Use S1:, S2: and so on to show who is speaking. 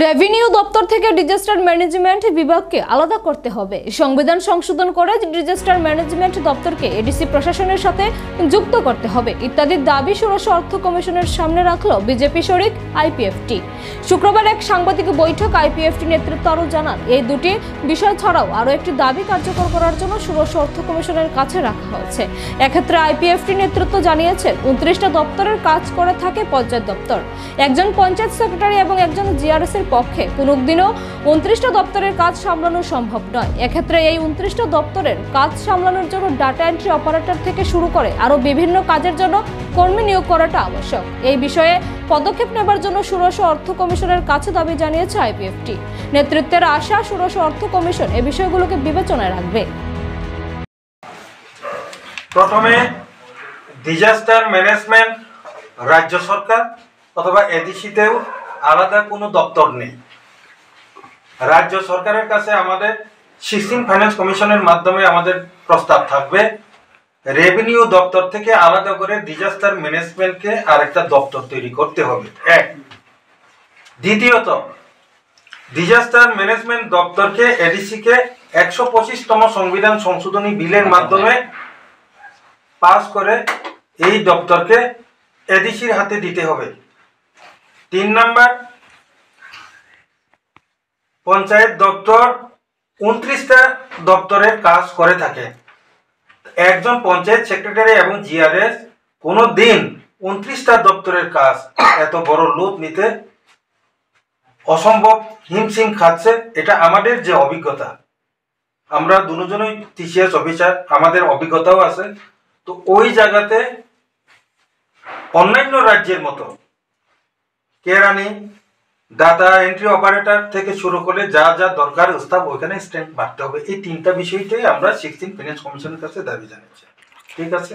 S1: Revenue দপ্তর থেকে disaster management বিভাগকে আলাদা করতে হবে। সংবিধান সংশোধন করে ডিজাস্টার ম্যানেজমেন্ট দপ্তরকে এডিসি প্রশাসনের সাথে যুক্ত করতে হবে ইত্যাদি দাবি ষোড়শ অর্থ কমিশনের সামনে রাখলো বিজেপি শরিক আইপিএফটি। শুক্রবার এক সাংবাদিক বৈঠক আইপিএফটি নেতৃত্ব আরও জানান, এই দুটি বিষয় ছাড়াও আরও একটি দাবি কার্যকর করার জন্য ষোড়শ অর্থ কমিশনের কাছে রাখা হয়েছে। এক্ষেত্রে আইপিএফটি নেতৃত্ব জানিয়েছেন 29টা দপ্তরের কাজ করে থাকে পঞ্চায়েত দপ্তর। একজন পঞ্চায়েত সেক্রেটারি এবং একজন জিআরএস এর পক্ষে কোনোদিনও 29টা দপ্তরের কাজ সামলানো সম্ভব নয়। এক্ষেত্রে এই 29টা দপ্তরের কাজ সামলানোর জন্য ডাটা এন্ট্রি অপারেটর থেকে শুরু করে আরও বিভিন্ন কাজের জন্য কর্মী নিয়োগ করাটা আবশ্যক। এই বিষয়ে পদক্ষেপ নেবার জন্য ষোড়শ অর্থ কমিশনের কাছে দাবি জানিয়েছে আইপিএফটি নেতৃত্বের আশা, ষোড়শ অর্থ কমিশন এই বিষয়গুলোকে বিবেচনায় রাখবে।
S2: প্রথমে ডিজাস্টার ম্যানেজমেন্ট রাজ্য সরকার অথবা এডিসিতেও আলাদা কোনো দপ্তর নেই। রাজ্য সরকারের কাছে আমাদের 16 ফাইন্যান্স কমিশনের মাধ্যমে আমাদের প্রস্তাব থাকবে রেভিনিউ দপ্তর থেকে আলাদা করে ডিজাস্টার ম্যানেজমেন্টকে আরেকটা দপ্তর তৈরি করতে হবে। এক, দ্বিতীয়ত ডিজাস্টার ম্যানেজমেন্ট দপ্তরকে এডিসিকে 125তম সংবিধান সংশোধনী বিলের মাধ্যমে পাস করে এই দপ্তরকে এডিসির হাতে দিতে হবে। 3 নাম্বার, পঞ্চায়েত দপ্তর 29টা দপ্তরের কাজ করে থাকে। একজন পঞ্চায়েত সেক্রেটারি এবং জিআরএস কোনো দিন 29টা দপ্তরের কাজ এত বড় লোড নিতে অসম্ভব হিমশিম খাচ্ছে। এটা আমাদের যে অভিজ্ঞতা, আমরা দুজনই টিসিএস অফিসার, আমাদের অভিজ্ঞতাও আছে। তো ওই জায়গাতে অন্যান্য রাজ্যের মতো কেরানি, ডাটা এন্ট্রি অপারেটর থেকে শুরু করে যা যা দরকার স্টাফ ওইখানে স্ট্যাম্প মারতে হবে। এই 3টা বিষয়টাই আমরা 16 ফাইন্যান্স কমিশনের কাছে দাবি জানাচ্ছি। ঠিক আছে।